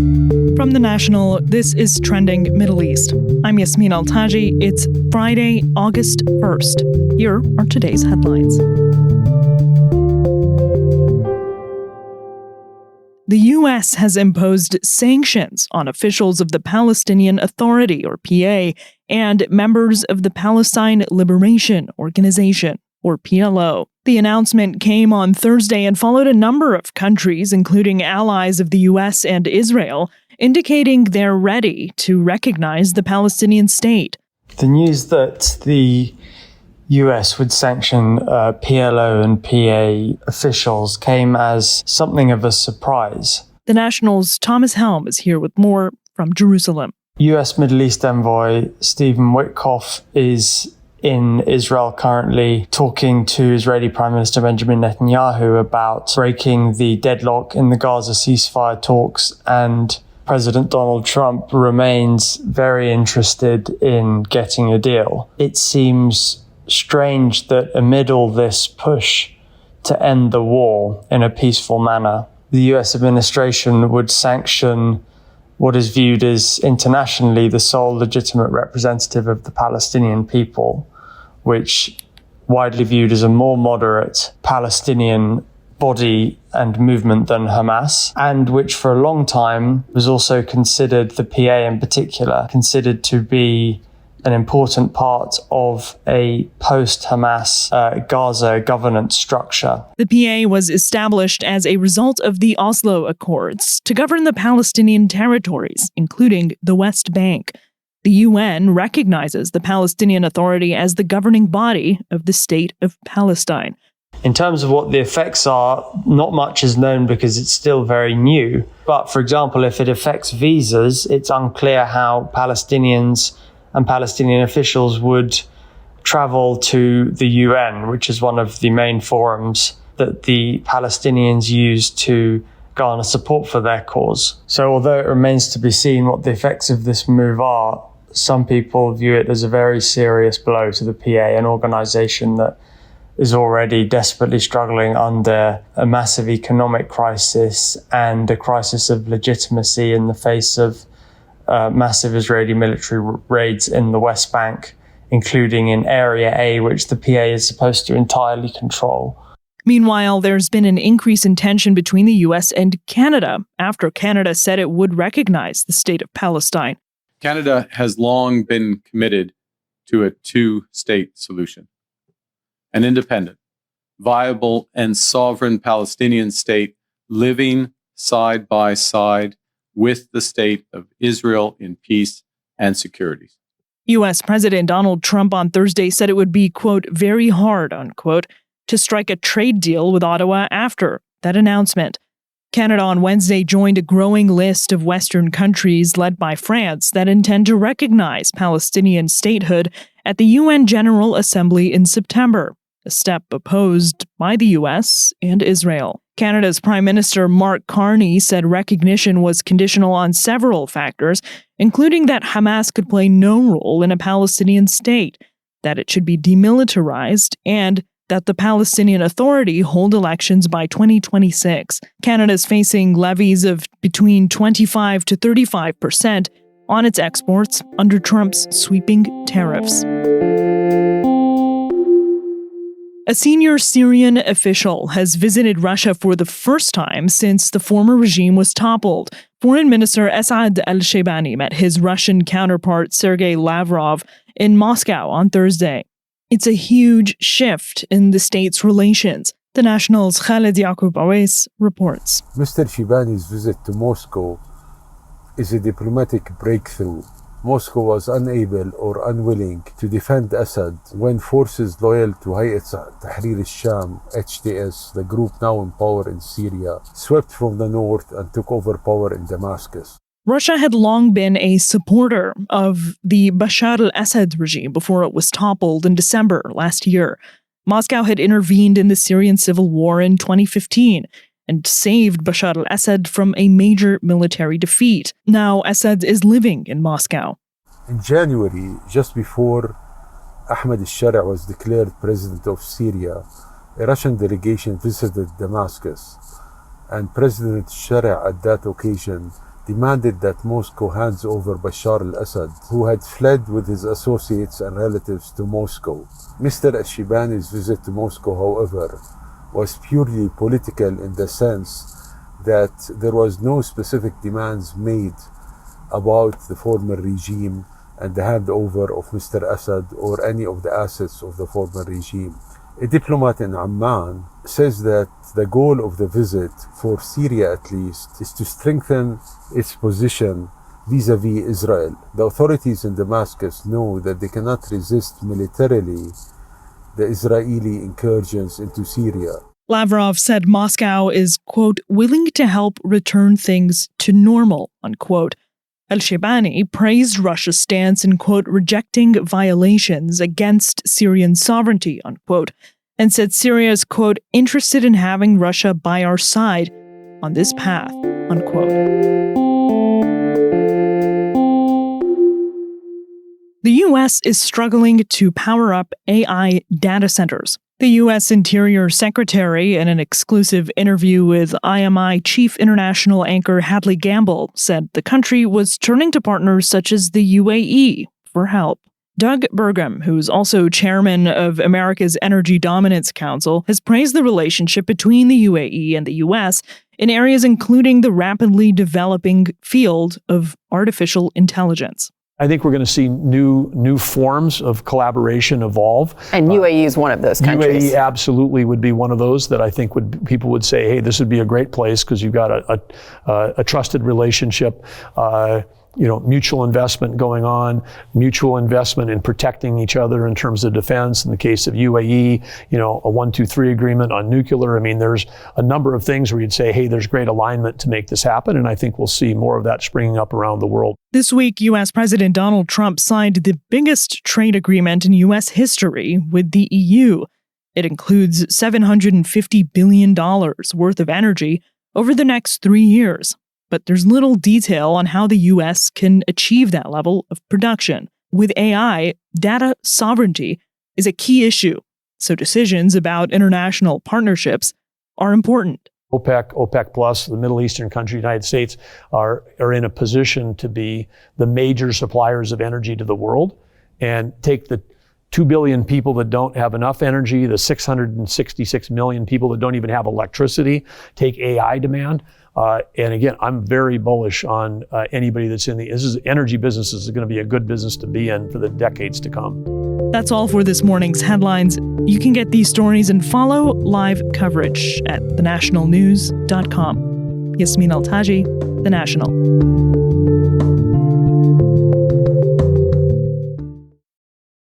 From The National, this is Trending Middle East. I'm Yasmin Al-Taji. It's Friday, August 1st. Here are today's headlines. The U.S. has imposed sanctions on officials of the Palestinian Authority, or PA, and members of the Palestine Liberation Organization, or PLO. The announcement came on Thursday and followed a number of countries, including allies of the U.S. and Israel, indicating they're ready to recognize the Palestinian state. The news that the US would sanction PLO and PA officials came as something of a surprise. The National's Thomas Helm is here with more from Jerusalem. US Middle East envoy Stephen Witkoff is in Israel currently talking to Israeli Prime Minister Benjamin Netanyahu about breaking the deadlock in the Gaza ceasefire talks, and President Donald Trump remains very interested in getting a deal. It seems strange that amid all this push to end the war in a peaceful manner, the US administration would sanction what is viewed as internationally the sole legitimate representative of the Palestinian people, which widely viewed as a more moderate Palestinian body and movement than Hamas, and which for a long time was also considered, the PA in particular, considered to be an important part of a post-Hamas Gaza governance structure. The PA was established as a result of the Oslo Accords to govern the Palestinian territories, including the West Bank. The UN recognizes the Palestinian Authority as the governing body of the State of Palestine. In terms of what the effects are, not much is known because it's still very new. But for example, if it affects visas, it's unclear how Palestinians and Palestinian officials would travel to the UN, which is one of the main forums that the Palestinians use to garner support for their cause. So although it remains to be seen what the effects of this move are, some people view it as a very serious blow to the PA, an organization that is already desperately struggling under a massive economic crisis and a crisis of legitimacy in the face of massive Israeli military raids in the West Bank, including in Area A, which the PA is supposed to entirely control. Meanwhile, there's been an increase in tension between the U.S. and Canada after Canada said it would recognize the state of Palestine. Canada has long been committed to a two-state solution. An independent, viable, and sovereign Palestinian state living side by side with the state of Israel in peace and security. U.S. President Donald Trump on Thursday said it would be, quote, very hard, unquote, to strike a trade deal with Ottawa after that announcement. Canada on Wednesday joined a growing list of Western countries led by France that intend to recognize Palestinian statehood at the UN General Assembly in September, a step opposed by the U.S. and Israel. Canada's Prime Minister Mark Carney said recognition was conditional on several factors, including that Hamas could play no role in a Palestinian state, that it should be demilitarized, and that the Palestinian Authority hold elections by 2026. Canada's facing levies of between 25 to 35% on its exports under Trump's sweeping tariffs. A senior Syrian official has visited Russia for the first time since the former regime was toppled. Foreign Minister Assad al-Shaybani met his Russian counterpart Sergei Lavrov in Moscow on Thursday. It's a huge shift in the state's relations. The National's Khaled Yacoub Oweis reports. Mr. Shaybani's visit to Moscow is a diplomatic breakthrough. Moscow was unable or unwilling to defend Assad when forces loyal to Hayat Tahrir al-Sham, HTS, the group now in power in Syria, swept from the north and took over power in Damascus. Russia had long been a supporter of the Bashar al-Assad regime before it was toppled in December last year. Moscow had intervened in the Syrian civil war in 2015 and saved Bashar al-Assad from a major military defeat. Now Assad is living in Moscow. In January, just before Ahmed al-Shara was declared president of Syria, a Russian delegation visited Damascus, and President al-Shara at that occasion demanded that Moscow hands over Bashar al-Assad, who had fled with his associates and relatives to Moscow. Mr. al-Shibani's visit to Moscow, however, was purely political in the sense that there was no specific demands made about the former regime and the handover of Mr. Assad or any of the assets of the former regime. A diplomat in Amman says that the goal of the visit, for Syria at least, is to strengthen its position vis-à-vis Israel. The authorities in Damascus know that they cannot resist militarily the Israeli incursions into Syria. Lavrov said Moscow is, quote, willing to help return things to normal, unquote. Al-Shibani praised Russia's stance in, quote, rejecting violations against Syrian sovereignty, unquote, and said Syria is, quote, interested in having Russia by our side on this path, unquote. The U.S. is struggling to power up AI data centers. The U.S. Interior Secretary, in an exclusive interview with IMI chief international anchor Hadley Gamble, said the country was turning to partners such as the UAE for help. Doug Burgum, who's also chairman of America's Energy Dominance Council, has praised the relationship between the UAE and the U.S. in areas including the rapidly developing field of artificial intelligence. I think we're going to see new forms of collaboration evolve. And UAE is one of those countries. UAE absolutely would be one of those that I think people would say, hey, this would be a great place because you've got a trusted relationship, mutual investment going on, mutual investment in protecting each other in terms of defense. In the case of UAE, a 1, 2, 3 agreement on nuclear. I mean, there's a number of things where you'd say, hey, there's great alignment to make this happen. And I think we'll see more of that springing up around the world. This week, U.S. President Donald Trump signed the biggest trade agreement in U.S. history with the EU. It includes $750 billion worth of energy over the next 3 years. But there's little detail on how the U.S. can achieve that level of production. With AI, data sovereignty is a key issue, so decisions about international partnerships are important. OPEC Plus, the Middle Eastern country, United States, are in a position to be the major suppliers of energy to the world and take the 2 billion people that don't have enough energy, the 666 million people that don't even have electricity, take AI demand. And again, I'm very bullish on anybody that's in the energy business is going to be a good business to be in for the decades to come. That's all for this morning's headlines. You can get these stories and follow live coverage at thenationalnews.com. Yasmin Al-Taji, The National.